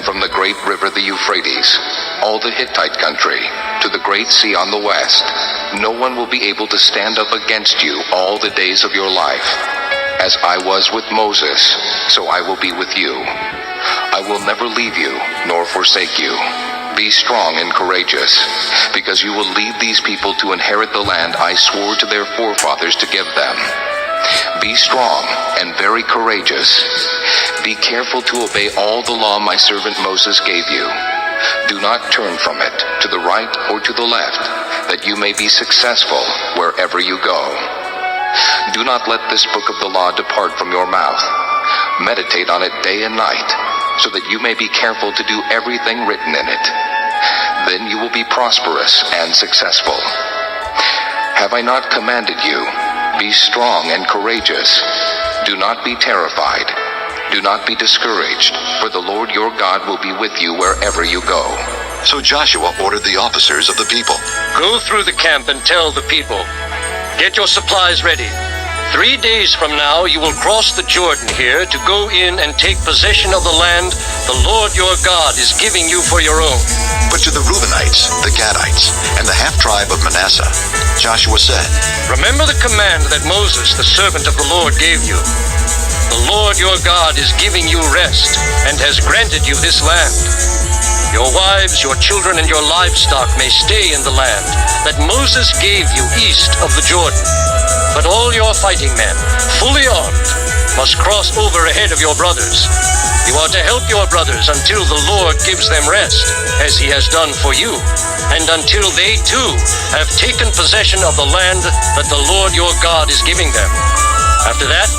from the great river the Euphrates, all the Hittite country, to the great sea on the west, no one will be able to stand up against you all the days of your life. As I was with Moses, so I will be with you. I will never leave you nor forsake you. Be strong and courageous, because you will lead these people to inherit the land I swore to their forefathers to give them. Be strong and very courageous. Be careful to obey all the law my servant Moses gave you. Do not turn from it to the right or to the left, that you may be successful wherever you go. Do not let this book of the law depart from your mouth. Meditate on it day and night, so that you may be careful to do everything written in it. Then you will be prosperous and successful. Have I not commanded you? Be strong and courageous. Do not be terrified. Do not be discouraged, for the Lord your God will be with you wherever you go. So Joshua ordered the officers of the people. Go through the camp and tell the people, get your supplies ready. 3 days from now you will cross the Jordan here to go in and take possession of the land the Lord your God is giving you for your own. But to the Reubenites, the Gadites, and the half-tribe of Manasseh, Joshua said, Remember the command that Moses, the servant of the Lord, gave you. The Lord your God is giving you rest and has granted you this land. Your wives, your children, and your livestock may stay in the land that Moses gave you east of the Jordan. But all your fighting men, fully armed, must cross over ahead of your brothers. You are to help your brothers until the Lord gives them rest, as he has done for you, and until they too have taken possession of the land that the Lord your God is giving them. After that,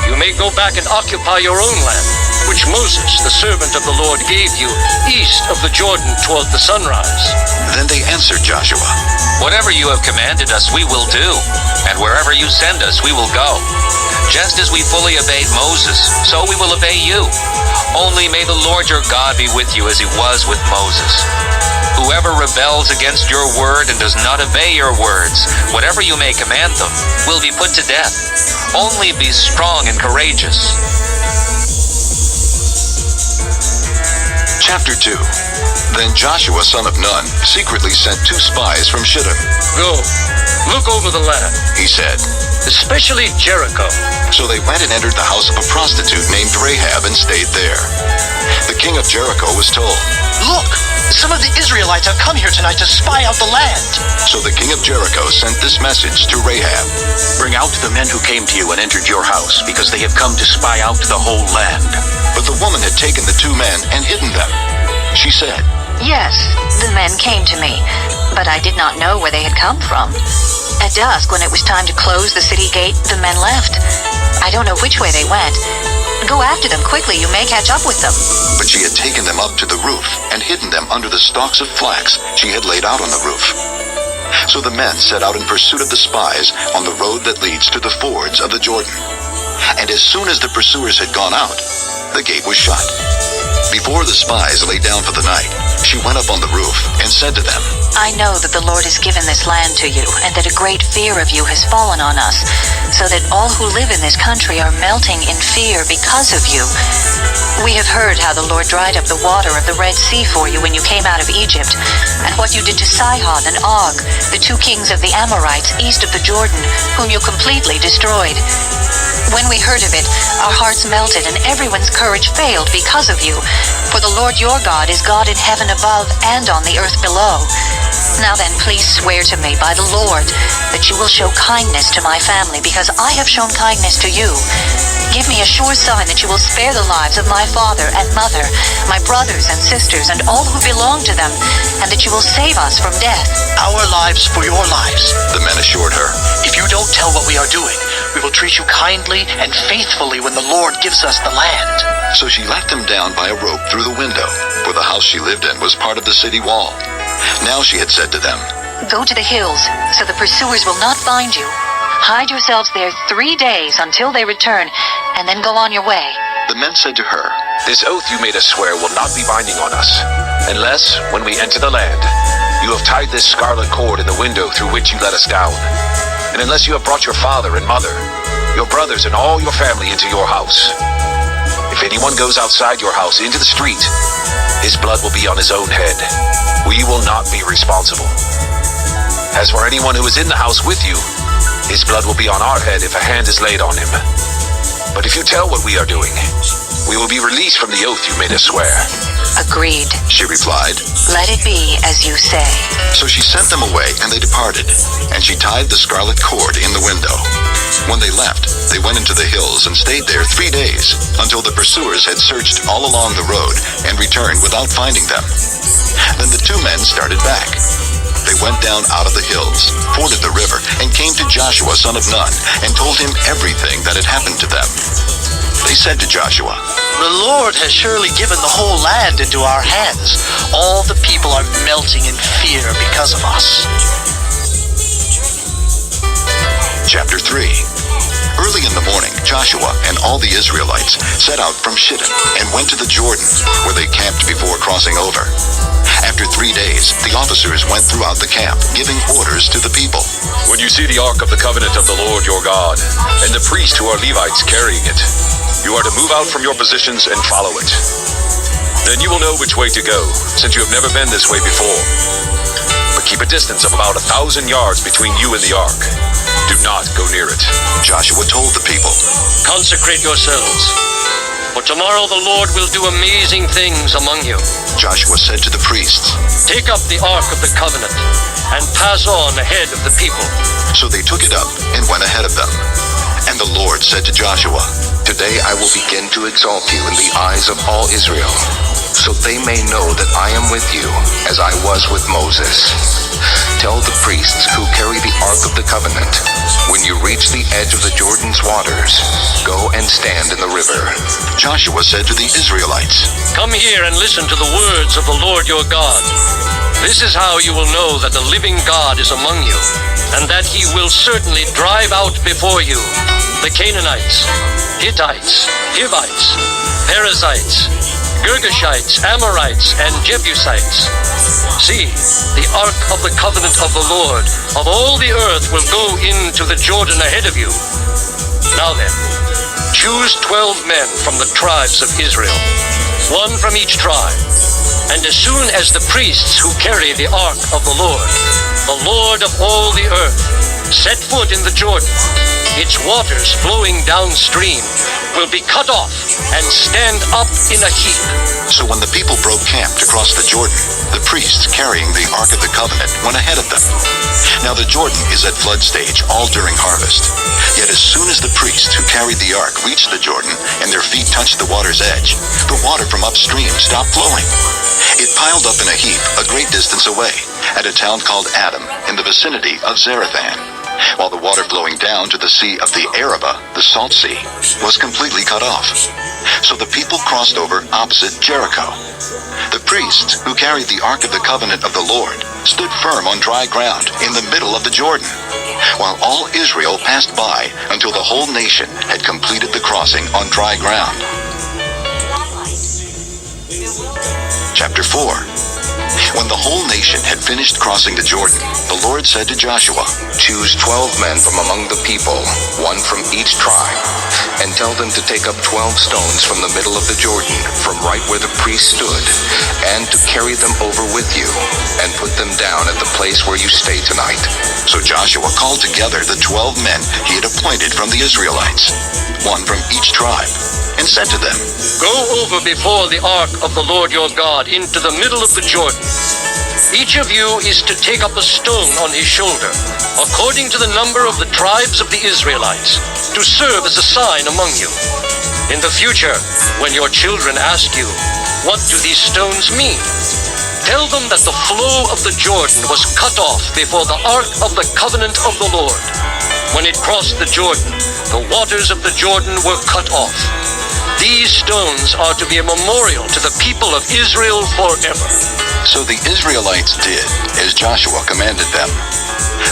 you may go back and occupy your own land, which Moses, the servant of the Lord, gave you east of the Jordan toward the sunrise. Then they answered Joshua, Whatever you have commanded us, we will do, and wherever you send us, we will go. Just as we fully obeyed Moses, so we will obey you. Only may the Lord your God be with you as he was with Moses. Whoever rebels against your word and does not obey your words, whatever you may command them, will be put to death. Only be strong and courageous. Chapter 2. Then Joshua son of Nun secretly sent 2 spies from Shittim. Go, look over the land, He said. especially Jericho. So they went and entered the house of a prostitute named Rahab and stayed there. The king of Jericho was told, Look, some of the Israelites have come here tonight to spy out the land. So the king of Jericho sent this message to Rahab. Bring out the men who came to you and entered your house, because they have come to spy out the whole land. But the woman had taken the 2 men and hidden them. She said, Yes, the men came to me, but I did not know where they had come from. At dusk, when it was time to close the city gate, the men left. I don't know which way they went. Go after them quickly, you may catch up with them. But she had taken them up to the roof and hidden them under the stalks of flax she had laid out on the roof. So the men set out in pursuit of the spies on the road that leads to the fords of the Jordan. And as soon as the pursuers had gone out, the gate was shut. Before the spies lay down for the night, she went up on the roof and said to them, I know that the Lord has given this land to you, and that a great fear of you has fallen on us, so that all who live in this country are melting in fear because of you. We have heard how the Lord dried up the water of the Red Sea for you when you came out of Egypt, and what you did to Sihon and Og, the 2 kings of the Amorites east of the Jordan, whom you completely destroyed. When we heard of it, our hearts melted, and everyone's courage failed because of you. For the Lord your God is God in heaven above and on the earth below. Now then, please swear to me by the Lord that you will show kindness to my family, because I have shown kindness to you. Give me a sure sign that you will spare the lives of my father and mother, my brothers and sisters, and all who belong to them, and that you will save us from death. Our lives for your lives. the men assured her. If you don't tell what we are doing, we will treat you kindly and faithfully when the Lord gives us the land. So she let them down by a rope through the window, for the house she lived in was part of the city wall. Now she had said to them, Go to the hills, so the pursuers will not find you. Hide yourselves there 3 days until they return, and then go on your way. The men said to her, This oath you made us swear will not be binding on us, unless, when we enter the land, you have tied this scarlet cord in the window through which you let us down, and unless you have brought your father and mother, your brothers and all your family into your house. If anyone goes outside your house into the street, his blood will be on his own head. We will not be responsible. As for anyone who is in the house with you, his blood will be on our head if a hand is laid on him. But if you tell what we are doing, we will be released from the oath you made us swear." Agreed. She replied. Let it be as you say. So she sent them away, and they departed, and she tied the scarlet cord in the window. When they left, they went into the hills and stayed there 3 days, until the pursuers had searched all along the road and returned without finding them. Then the 2 men started back. They went down out of the hills, forded the river, and came to Joshua son of Nun, and told him everything that had happened to them. They said to Joshua, The Lord has surely given the whole land into our hands. All the people are melting in fear because of us. Chapter 3. Early in the morning, Joshua and all the Israelites set out from Shittim and went to the Jordan, where they camped before crossing over. After 3 days, the officers went throughout the camp, giving orders to the people. "When you see the ark of the covenant of the Lord your God, and the priests who are Levites carrying it, you are to move out from your positions and follow it. Then you will know which way to go, since you have never been this way before. But keep a distance of about 1,000 yards between you and the ark. Do not go near it." Joshua told the people, Consecrate yourselves, for tomorrow the Lord will do amazing things among you. Joshua said to the priests. Take up the Ark of the Covenant and pass on ahead of the people. So they took it up and went ahead of them. And the Lord said to Joshua, Today I will begin to exalt you in the eyes of all Israel, so they may know that I am with you, as I was with Moses. Tell the priests who carry the Ark of the Covenant, when you reach the edge of the Jordan's waters, go and stand in the river. Joshua said to the Israelites, Come here and listen to the words of the Lord your God. This is how you will know that the living God is among you, and that he will certainly drive out before you the Canaanites, Hittites, Hivites, Perizzites, Girgashites, Amorites, and Jebusites. See, the Ark of the Covenant of the Lord of all the earth will go into the Jordan ahead of you. Now then, choose 12 men from the tribes of Israel, one from each tribe. And as soon as the priests who carry the Ark of the Lord of all the earth, set foot in the Jordan, its waters flowing downstream will be cut off and stand up in a heap. So when the people broke camp to cross the Jordan, the priests carrying the Ark of the Covenant went ahead of them. Now the Jordan is at flood stage all during harvest. Yet as soon as the priests who carried the Ark reached the Jordan and their feet touched the water's edge, the water from upstream stopped flowing. It piled up in a heap a great distance away, at a town called Adam, in the vicinity of Zarethan, while the water flowing down to the sea of the Arabah, the Salt Sea, was completely cut off. So the people crossed over opposite Jericho. The priests who carried the Ark of the Covenant of the Lord stood firm on dry ground in the middle of the Jordan, while all Israel passed by until the whole nation had completed the crossing on dry ground. Chapter 4. When the whole nation had finished crossing the Jordan, the Lord said to Joshua, Choose 12 men from among the people, one from each tribe, and tell them to take up 12 stones from the middle of the Jordan, from right where the priest stood, and to carry them over with you, and put them down at the place where you stay tonight. So Joshua called together the 12 men he had appointed from the Israelites, one from each tribe, and said to them, Go over before the Ark of the Lord your God into the middle of the Jordan. Each of you is to take up a stone on his shoulder, according to the number of the tribes of the Israelites, to serve as a sign among you. In the future, when your children ask you, What do these stones mean? Tell them that the flow of the Jordan was cut off before the Ark of the Covenant of the Lord. When it crossed the Jordan, the waters of the Jordan were cut off. These stones are to be a memorial to the people of Israel forever. So the Israelites did as Joshua commanded them.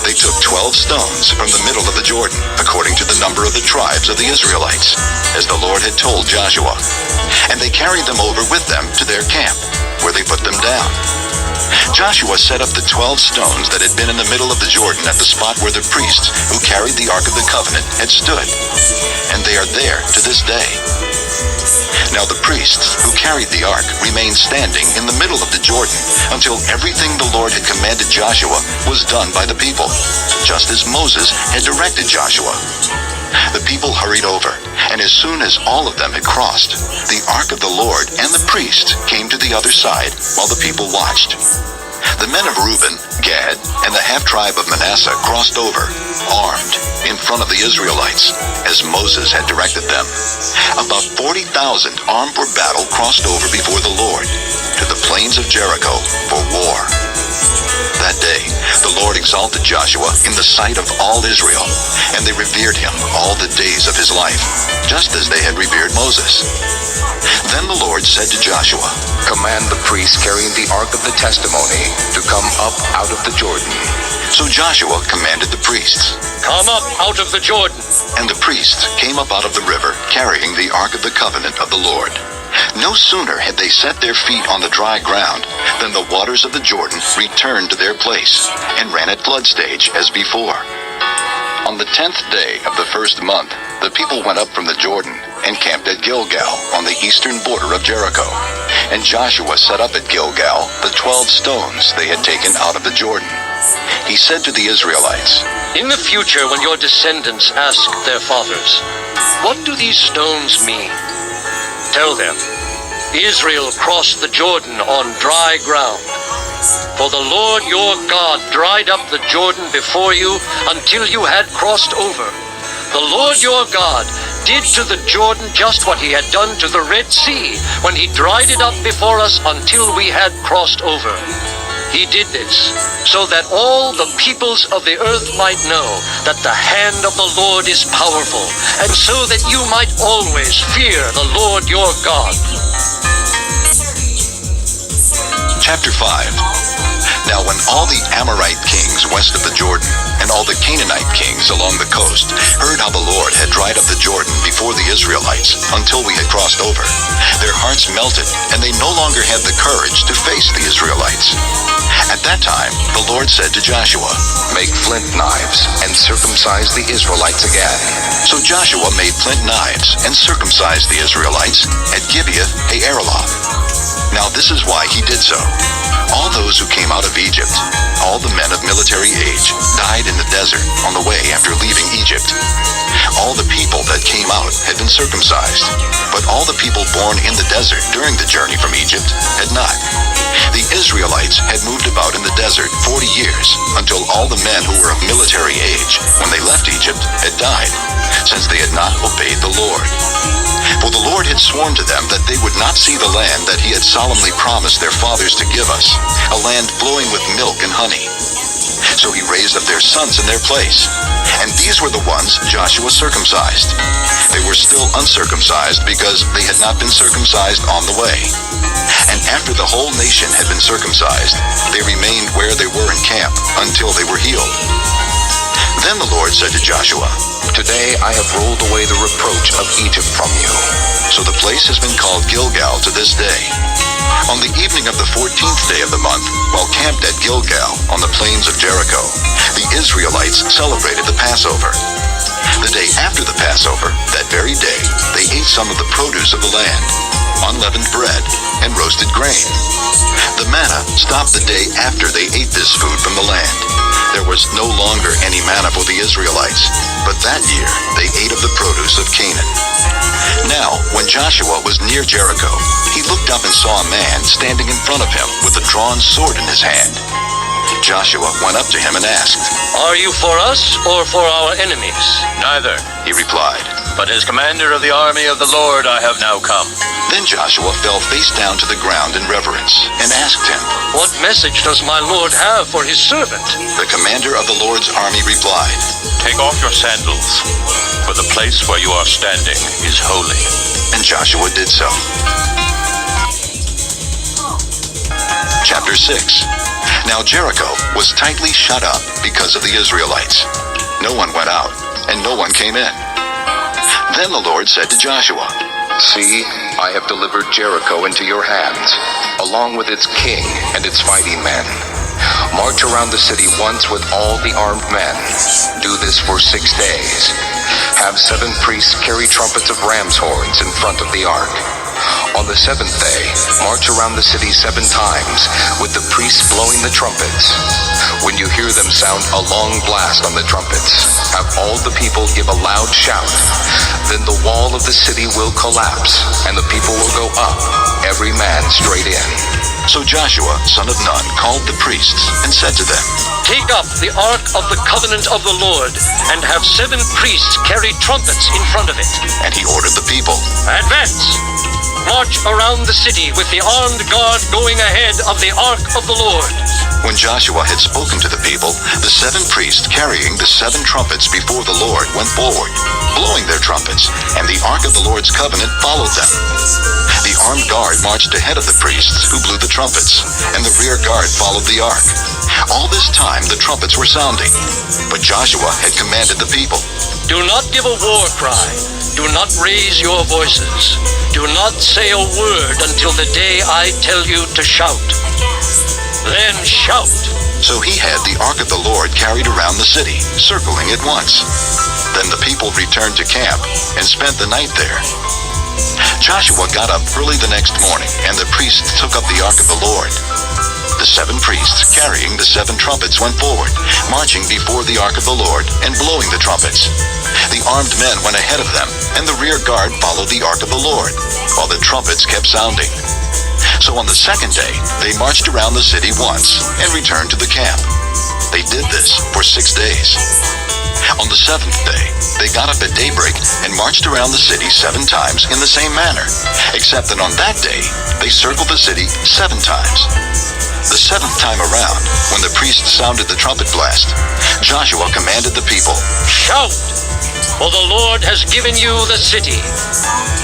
They took 12 stones from the middle of the Jordan, according to the number of the tribes of the Israelites, as the Lord had told Joshua. And they carried them over with them to their camp, where they put them down. Joshua set up the 12 stones that had been in the middle of the Jordan at the spot where the priests who carried the Ark of the Covenant had stood. And they are there to this day. Now the priests who carried the ark remained standing in the middle of the Jordan until everything the Lord had commanded Joshua was done by the people, just as Moses had directed Joshua. The people hurried over, and as soon as all of them had crossed, the ark of the Lord and the priest came to the other side while the people watched. The men of Reuben, Gad, and the half-tribe of Manasseh crossed over, armed, in front of the Israelites, as Moses had directed them. About 40,000 armed for battle crossed over before the Lord to the plains of Jericho for war. That day, the Lord exalted Joshua in the sight of all Israel, and they revered him all the days of his life, just as they had revered Moses. Then the Lord said to Joshua, Command the priests carrying the ark of the testimony to come up out of the Jordan. So Joshua commanded the priests, Come up out of the Jordan. and the priests came up out of the river carrying the ark of the covenant of the Lord. No sooner had they set their feet on the dry ground than the waters of the Jordan returned to their place and ran at flood stage as before. On the 10th day of the first month, the people went up from the Jordan and camped at Gilgal on the eastern border of Jericho. And Joshua set up at Gilgal the 12 stones they had taken out of the Jordan. He said to the Israelites, In the future, when your descendants ask their fathers, What do these stones mean? Tell them, Israel crossed the Jordan on dry ground. For the Lord your God dried up the Jordan before you until you had crossed over. The Lord your God did to the Jordan just what he had done to the Red Sea when he dried it up before us until we had crossed over. He did this so that all the peoples of the earth might know that the hand of the Lord is powerful, and so that you might always fear the Lord your God. Chapter 5. Now when all the Amorite kings west of the Jordan and all the Canaanite kings along the coast heard how the Lord had dried up the Jordan before the Israelites until we had crossed over, their hearts melted, and they no longer had the courage to face the Israelites. At that time, the Lord said to Joshua, Make flint knives and circumcise the Israelites again. So Joshua made flint knives and circumcised the Israelites at Gibeah-Haaraloth. Now this is why he did so. All those who came out of Egypt, all the men of military age, died in the desert on the way after leaving Egypt. All the people that came out had been circumcised, but all the people born in the desert during the journey from Egypt had not. The Israelites had moved about in the desert 40 years, until all the men who were of military age when they left Egypt had died, since they had not obeyed the Lord. For the Lord had sworn to them that they would not see the land that he had solemnly promised their fathers to give us, a land flowing with milk and honey. So he raised up their sons in their place, and these were the ones Joshua circumcised. They were still uncircumcised because they had not been circumcised on the way. And after the whole nation had been circumcised, they remained where they were in camp until they were healed. Then the Lord said to Joshua, Today I have rolled away the reproach of Egypt from you. So the place has been called Gilgal to this day. On the evening of the 14th day of the month, while camped at Gilgal on the plains of Jericho, the Israelites celebrated the Passover. The day after the Passover, that very day, they ate some of the produce of the land, unleavened bread, and roasted grain. The manna stopped the day after they ate this food from the land. There was no longer any manna for the Israelites, but that year they ate of the produce of Canaan. Now, when Joshua was near Jericho, he looked up and saw a man standing in front of him with a drawn sword in his hand. Joshua went up to him and asked, Are you for us or for our enemies? Neither, he replied. but as commander of the army of the Lord I have now come. Then Joshua fell face down to the ground in reverence and asked him, What message does my Lord have for his servant? The commander of the Lord's army replied, Take off your sandals, for the place where you are standing is holy. and Joshua did so. Chapter 6. Now Jericho was tightly shut up because of the Israelites. No one went out, and no one came in. Then the Lord said to Joshua, See, I have delivered Jericho into your hands, along with its king and its fighting men. March around the city once with all the armed men. Do this for 6 days. Have 7 priests carry trumpets of ram's horns in front of the ark. On the 7th day, march around the city 7 times, with the priests blowing the trumpets. When you hear them sound a long blast on the trumpets, have all the people give a loud shout. Then the wall of the city will collapse, and the people will go up, every man straight in. So Joshua, son of Nun, called the priests and said to them, Take up the ark of the covenant of the Lord, and have 7 priests carry trumpets in front of it. and he ordered the people. Advance! March around the city with the armed guard going ahead of the ark of the Lord. When Joshua had spoken to the people, the 7 priests carrying the 7 trumpets before the Lord went forward, blowing their trumpets, and the ark of the Lord's covenant followed them. The armed guard marched ahead of the priests, who blew the trumpets, and the rear guard followed the ark. All this time the trumpets were sounding, but Joshua had commanded the people, Do not give a war cry. Do not raise your voices. Do not say a word until the day I tell you to shout. Then shout. So he had the ark of the Lord carried around the city, circling it once. Then the people returned to camp and spent the night there. Joshua got up early the next morning, and the priests took up the ark of the Lord. The 7 priests carrying the 7 trumpets went forward, marching before the ark of the Lord and blowing the trumpets. The armed men went ahead of them, and the rear guard followed the ark of the Lord, while the trumpets kept sounding. So on the 2nd day, they marched around the city once and returned to the camp. They did this for 6 days. On the 7th day, they got up at daybreak and marched around the city 7 times in the same manner, except that on that day, they circled the city 7 times. The 7th time around, when the priest sounded the trumpet blast, Joshua commanded the people, Shout! For the Lord has given you the city.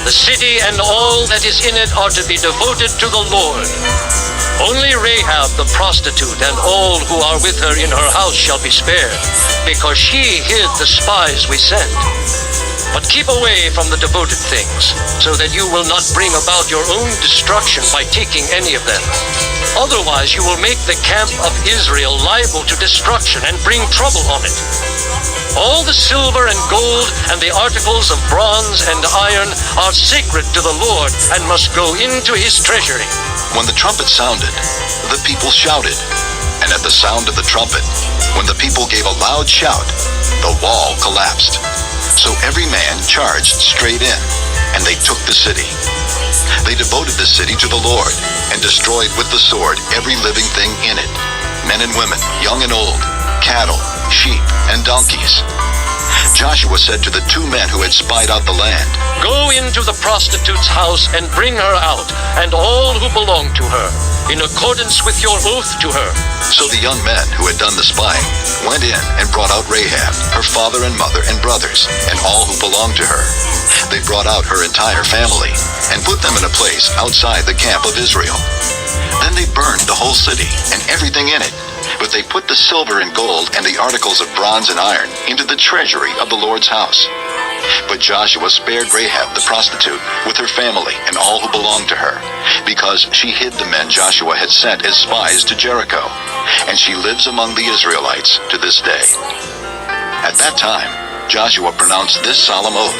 The city and all that is in it are to be devoted to the Lord. Only Rahab the prostitute and all who are with her in her house shall be spared, because she hid the spies we sent. But keep away from the devoted things, so that you will not bring about your own destruction by taking any of them. Otherwise you will make the camp of Israel liable to destruction and bring trouble on it. All the silver and gold and the articles of bronze and iron are sacred to the Lord and must go into his treasury. when the trumpet sounded, the people shouted. And at the sound of the trumpet, when the people gave a loud shout, the wall collapsed. So every man charged straight in, and they took the city. They devoted the city to the Lord, and destroyed with the sword every living thing in it, men and women, young and old, cattle, sheep, and donkeys. Joshua said to the 2 men who had spied out the land, Go into the prostitute's house and bring her out, and all who belong to her, in accordance with your oath to her. So the young men who had done the spying went in and brought out Rahab, her father and mother and brothers, and all who belonged to her. They brought out her entire family and put them in a place outside the camp of Israel. Then they burned the whole city and everything in it. But they put the silver and gold and the articles of bronze and iron into the treasury of the Lord's house. But Joshua spared Rahab the prostitute with her family and all who belonged to her, because she hid the men Joshua had sent as spies to Jericho, and she lives among the Israelites to this day. At that time, Joshua pronounced this solemn oath.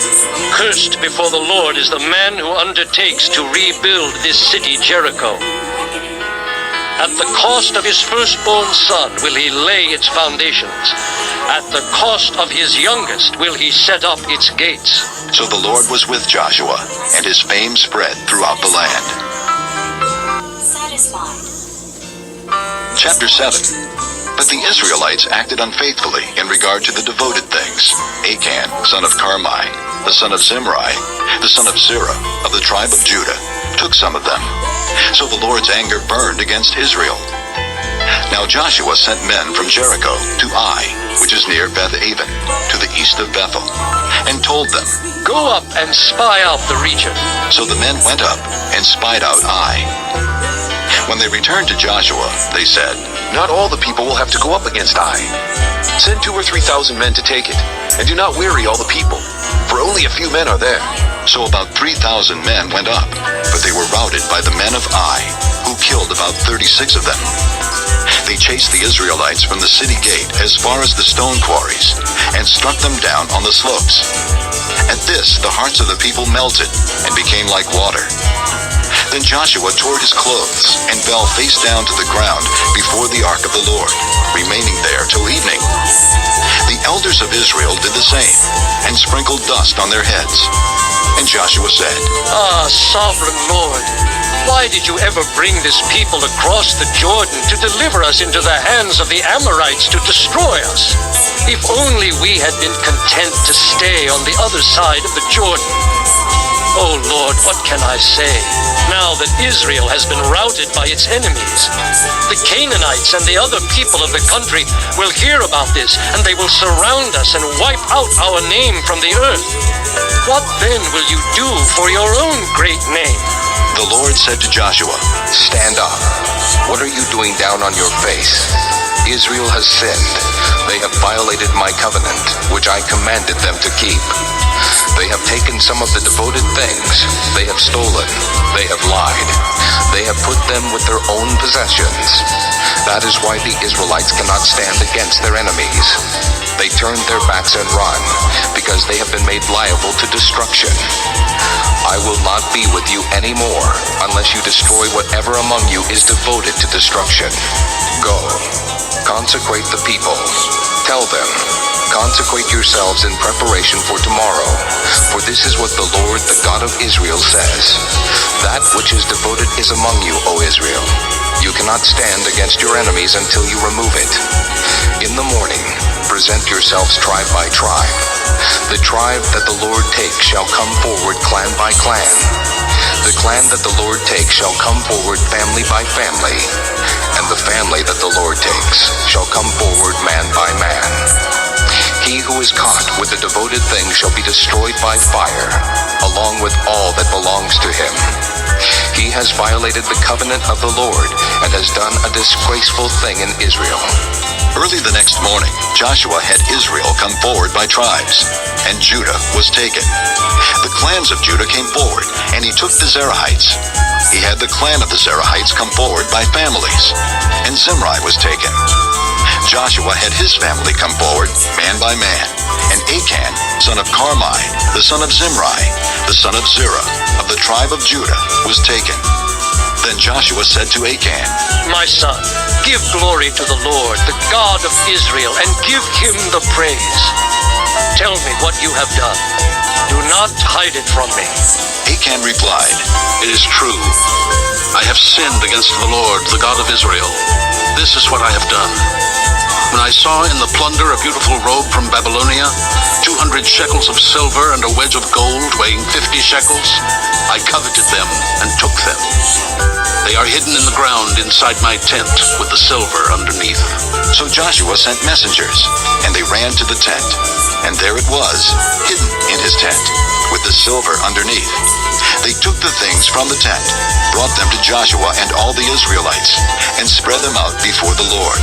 Cursed before the Lord is the man who undertakes to rebuild this city Jericho. At the cost of his firstborn son will he lay its foundations. At the cost of his youngest will he set up its gates. So the Lord was with Joshua, and his fame spread throughout the land. Chapter 7. But the Israelites acted unfaithfully in regard to the devoted things. Achan, son of Carmi, the son of Zimri, the son of Zerah, of the tribe of Judah, took some of them. So the Lord's anger burned against Israel. Now Joshua sent men from Jericho to Ai, which is near Beth-aven, to the east of Bethel, and told them, Go up and spy out the region. So the men went up and spied out Ai. When they returned to Joshua, they said, Not all the people will have to go up against Ai. Send 2,000 or 3,000 men to take it, and do not weary all the people, for only a few men are there. So about 3,000 men went up, but they were routed by the men of Ai, who who killed about 36 of them. They chased the Israelites from the city gate as far as the stone quarries and struck them down on the slopes. At this, the hearts of the people melted and became like water. Then Joshua tore his clothes and fell face down to the ground before the ark of the Lord, remaining there till evening. The elders of Israel did the same and sprinkled dust on their heads. And Joshua said, Ah, sovereign Lord, why did you ever bring this people across the Jordan to deliver us into the hands of the Amorites to destroy us? If only we had been content to stay on the other side of the Jordan. Oh Lord, what can I say now that Israel has been routed by its enemies? The Canaanites and the other people of the country will hear about this, and they will surround us and wipe out our name from the earth. What then will you do for your own great name? The Lord said to Joshua, Stand up. What are you doing down on your face? Israel has sinned. They have violated my covenant, which I commanded them to keep. They have taken some of the devoted things. They have stolen. They have lied. They have put them with their own possessions. That is why the Israelites cannot stand against their enemies. They turn their backs and run, because they have been made liable to destruction. I will not be with you anymore, unless you destroy whatever among you is devoted to destruction. Go, consecrate the people. Tell them, consecrate yourselves in preparation for tomorrow, for this is what the Lord, the God of Israel, says. That which is devoted is among you, O Israel. You cannot stand against your enemies until you remove it. In the morning, present yourselves tribe by tribe. The tribe that the Lord takes shall come forward clan by clan. The clan that the Lord takes shall come forward family by family. And the family that the Lord takes shall come forward man by man. He who is caught with the devoted thing shall be destroyed by fire, along with all that belongs to him. He has violated the covenant of the Lord and has done a disgraceful thing in Israel. Early the next morning, Joshua had Israel come forward by tribes, and Judah was taken. The clans of Judah came forward, and he took the Zerahites. He had the clan of the Zerahites come forward by families, and Zimri was taken. Joshua had his family come forward, man by man, and Achan, son of Carmi, the son of Zimri, the son of Zerah, of the tribe of Judah, was taken. Then Joshua said to Achan, My son, give glory to the Lord, the God of Israel, and give him the praise. Tell me what you have done. Do not hide it from me. Achan replied, It is true. I have sinned against the Lord, the God of Israel. This is what I have done. When I saw in the plunder a beautiful robe from Babylonia, 200 shekels of silver and a wedge of gold weighing 50 shekels, I coveted them and took them. They are hidden in the ground inside my tent with the silver underneath. So Joshua sent messengers, and they ran to the tent, and there it was, hidden in his tent, with the silver underneath. They took the things from the tent, brought them to Joshua and all the Israelites, and spread them out before the Lord.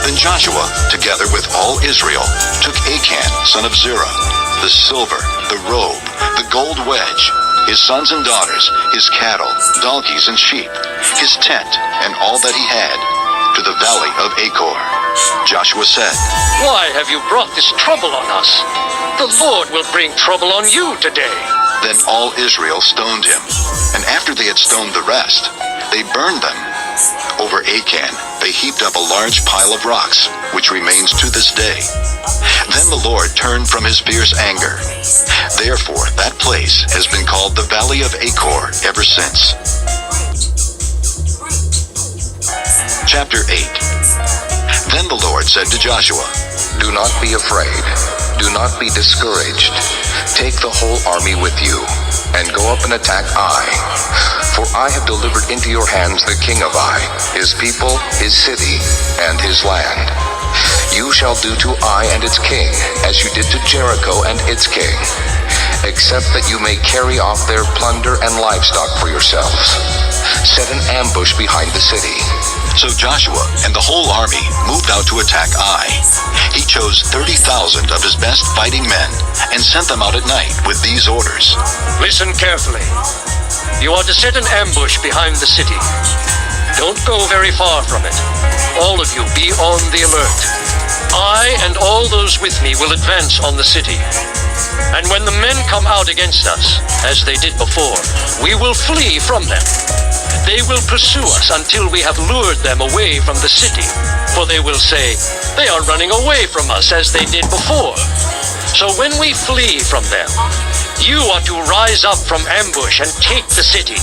Then Joshua, together with all Israel, took Achan, son of Zerah, the silver, the robe, the gold wedge, his sons and daughters, his cattle, donkeys, and sheep, his tent, and all that he had, to the valley of Achor. Joshua said, Why have you brought this trouble on us? The Lord will bring trouble on you today. Then all Israel stoned him, and after they had stoned the rest, they burned them. Over Achan, they heaped up a large pile of rocks, which remains to this day. Then the Lord turned from his fierce anger. Therefore, that place has been called the Valley of Achor ever since. Chapter 8. Then the Lord said to Joshua, Do not be afraid. Do not be discouraged. Take the whole army with you, and go up and attack Ai. For I have delivered into your hands the king of Ai, his people, his city, and his land. You shall do to Ai and its king as you did to Jericho and its king, except that you may carry off their plunder and livestock for yourselves. Set an ambush behind the city. So Joshua and the whole army moved out to attack Ai. He chose 30,000 of his best fighting men and sent them out at night with these orders. Listen carefully. You are to set an ambush behind the city. Don't go very far from it. All of you be on the alert. I and all those with me will advance on the city. And when the men come out against us, as they did before, we will flee from them. They will pursue us until we have lured them away from the city. For they will say, they are running away from us as they did before. So when we flee from them, you are to rise up from ambush and take the city.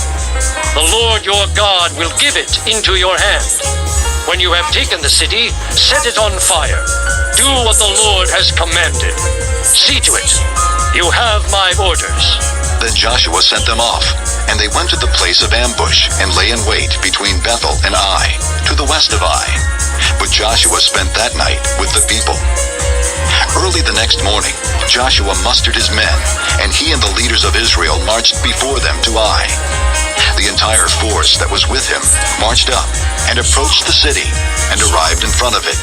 The Lord your God will give it into your hand. When you have taken the city, set it on fire. Do what the Lord has commanded. See to it. You have my orders. Then Joshua sent them off, and they went to the place of ambush and lay in wait between Bethel and Ai, to the west of Ai. But Joshua spent that night with the people. Early the next morning, Joshua mustered his men, and he and the leaders of Israel marched before them to Ai. The entire force that was with him marched up and approached the city and arrived in front of it.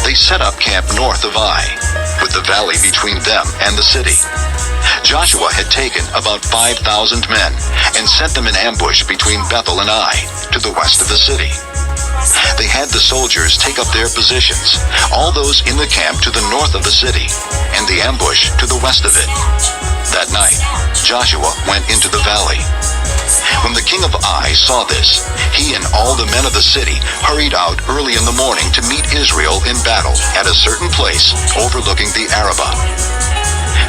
They set up camp north of Ai, with the valley between them and the city. Joshua had taken about 5,000 men and set them in ambush between Bethel and Ai, to the west of the city. They had the soldiers take up their positions, all those in the camp to the north of the city, and the ambush to the west of it. That night, Joshua went into the valley. When the king of Ai saw this, he and all the men of the city hurried out early in the morning to meet Israel in battle at a certain place overlooking the Arabah.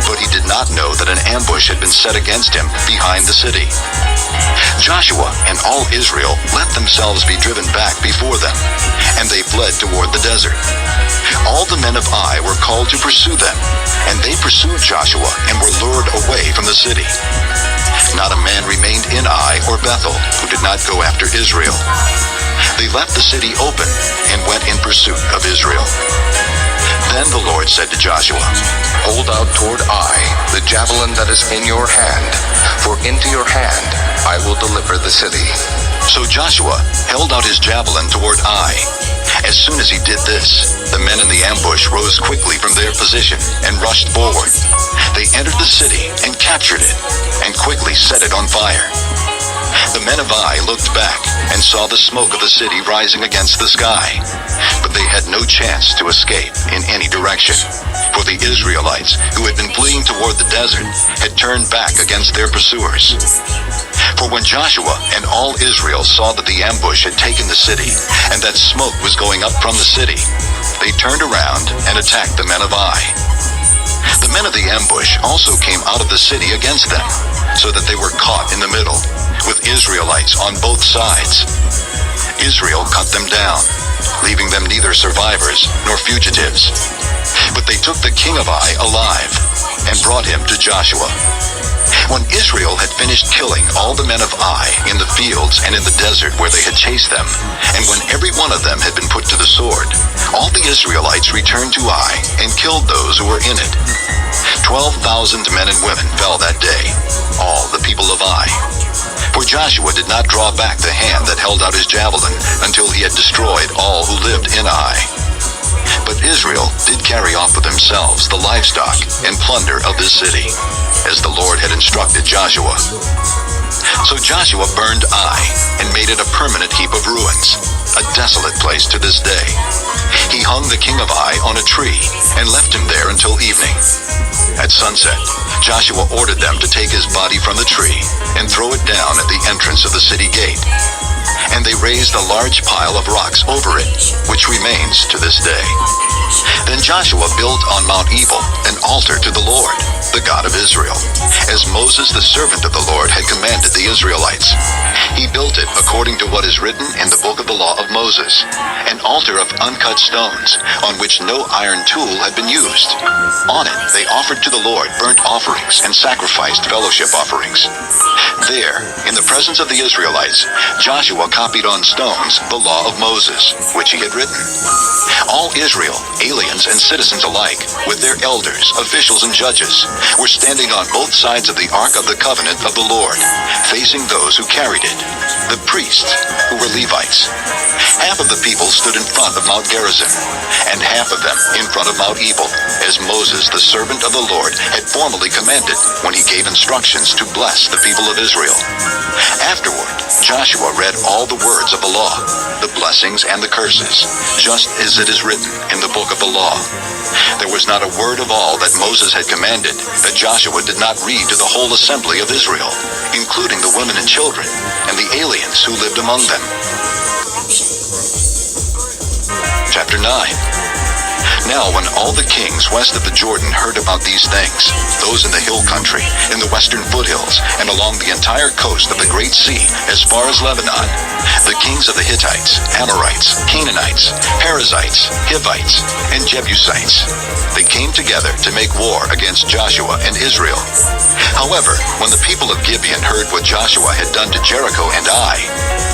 But he did not know that an ambush had been set against him behind the city. Joshua and all Israel let themselves be driven back before them, and they fled toward the desert. All the men of Ai were called to pursue them, and they pursued Joshua and were lured away from the city. Not a man remained in Ai or Bethel who did not go after Israel. They left the city open and went in pursuit of Israel. Then the Lord said to Joshua, Hold out toward Ai the javelin that is in your hand, for into your hand I will deliver the city. So Joshua held out his javelin toward Ai. As soon as he did this, the men in the ambush rose quickly from their position and rushed forward. They entered the city and captured it, and quickly set it on fire. The men of Ai looked back and saw the smoke of the city rising against the sky, but they had no chance to escape in any direction, for the Israelites, who had been fleeing toward the desert, had turned back against their pursuers. For when Joshua and all Israel saw that the ambush had taken the city, and that smoke was going up from the city, they turned around and attacked the men of Ai. The men of the ambush also came out of the city against them, so that they were caught in the middle, with Israelites on both sides. Israel cut them down, leaving them neither survivors nor fugitives. But they took the king of Ai alive and brought him to Joshua. When Israel had finished killing all the men of Ai in the fields and in the desert where they had chased them, and when every one of them had been put to the sword, all the Israelites returned to Ai and killed those who were in it. 12,000 men and women fell that day, all the people of Ai. For Joshua did not draw back the hand that held out his javelin until he had destroyed all who lived in Ai. But Israel did carry off with themselves the livestock and plunder of this city, as the Lord had instructed Joshua. So Joshua burned Ai and made it a permanent heap of ruins, a desolate place to this day. He hung the king of Ai on a tree and left him there until evening. At sunset, Joshua ordered them to take his body from the tree and throw it down at the entrance of the city gate. And they raised a large pile of rocks over it, which remains to this day. Then Joshua built on Mount Ebal an altar to the Lord, the God of Israel, as Moses the servant of the Lord had commanded the Israelites. He built it according to what is written in the book of the law of Moses, an altar of uncut stones, on which no iron tool had been used. On it they offered to the Lord burnt offerings and sacrificed fellowship offerings. There, in the presence of the Israelites, Joshua copied on stones the law of Moses, which he had written. All Israel, aliens and citizens alike, with their elders, officials, and judges, were standing on both sides of the Ark of the Covenant of the Lord, facing those who carried it, the priests, who were Levites. Half of the people stood in front of Mount Gerizim, and half of them in front of Mount Ebal, as Moses, the servant of the Lord, had formally commanded when he gave instructions to bless the people of Israel. Afterward, Joshua read all the words of the law, the blessings and the curses, just as it is written in the book of the law. There was not a word of all that Moses had commanded that Joshua did not read to the whole assembly of Israel, including the women and children and the aliens who lived among them. Chapter 9. Now when all the kings west of the Jordan heard about these things, those in the hill country, in the western foothills, and along the entire coast of the Great Sea, as far as Lebanon, the kings of the Hittites, Amorites, Canaanites, Perizzites, Hivites, and Jebusites, they came together to make war against Joshua and Israel. However, when the people of Gibeon heard what Joshua had done to Jericho and Ai,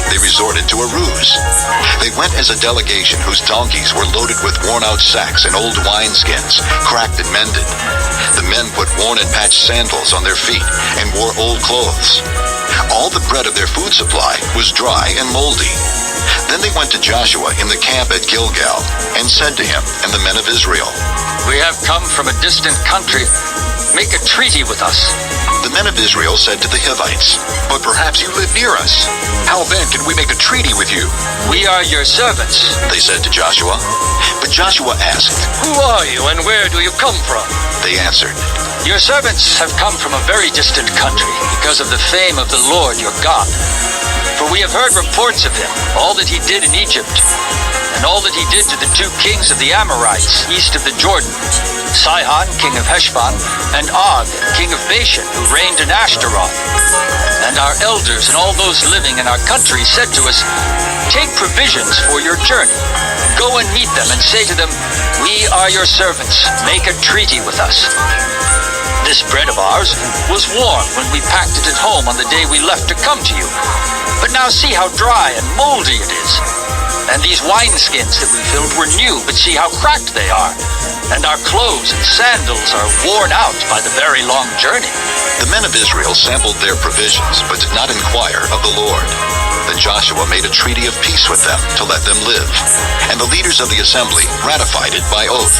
they resorted to a ruse. They went as a delegation whose donkeys were loaded with worn-out sacks and old wineskins, cracked and mended. The men put worn and patched sandals on their feet and wore old clothes. All the bread of their food supply was dry and moldy. Then they went to Joshua in the camp at Gilgal and said to him and the men of Israel, We have come from a distant country. Make a treaty with us. The men of Israel said to the Hivites, But perhaps you live near us. How then can we make a treaty with you? We are your servants. They said to Joshua. But Joshua asked, Who are you and where do you come from? They answered, Your servants have come from a very distant country because of the fame of the Lord your God. For we have heard reports of him, all that he did in Egypt, and all that he did to the two kings of the Amorites east of the Jordan, Sihon, king of Heshbon, and Og, king of Bashan, who reigned in Ashtaroth. And our elders and all those living in our country said to us, Take provisions for your journey. Go and meet them and say to them, We are your servants. Make a treaty with us. This bread of ours was warm when we packed it at home on the day we left to come to you. But now see how dry and moldy it is. And these wineskins that we filled were new, but see how cracked they are. And our clothes and sandals are worn out by the very long journey. The men of Israel sampled their provisions, but did not inquire of the Lord. Then Joshua made a treaty of peace with them to let them live, and the leaders of the assembly ratified it by oath.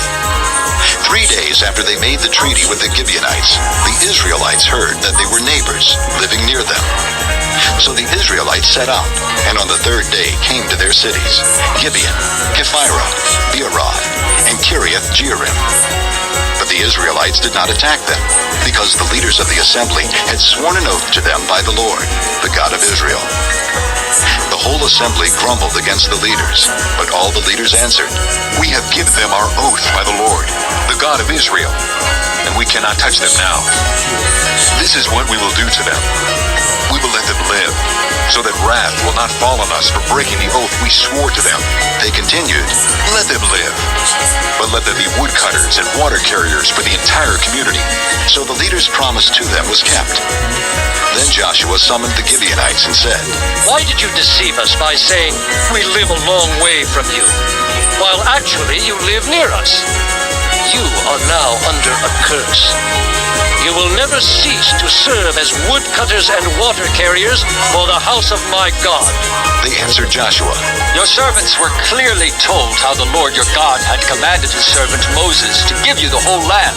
3 days after they made the treaty with the Gibeonites, the Israelites heard that they were neighbors living near them. So the Israelites set out, and on the 3rd day came to their cities, Gibeon, Kephirah, Beeroth, and Kiriath Jearim. But the Israelites did not attack them, because the leaders of the assembly had sworn an oath to them by the Lord, the God of Israel. The whole assembly grumbled against the leaders, but all the leaders answered, We have given them our oath by the Lord, the God of Israel, and we cannot touch them now. This is what we will do to them. We will let them live, so that wrath will not fall on us for breaking the oath we swore to them. They continued, Let them live, but let them be woodcutters and water carriers for the entire community. So the leader's promise to them was kept. Then Joshua summoned the Gibeonites and said, Why did you deceive us by saying, We live a long way from you, while actually you live near us? You are now under a curse. You will never cease to serve as woodcutters and water carriers for the house of my God. They answered Joshua, Your servants were clearly told how the Lord your God had commanded his servant Moses to give you the whole land.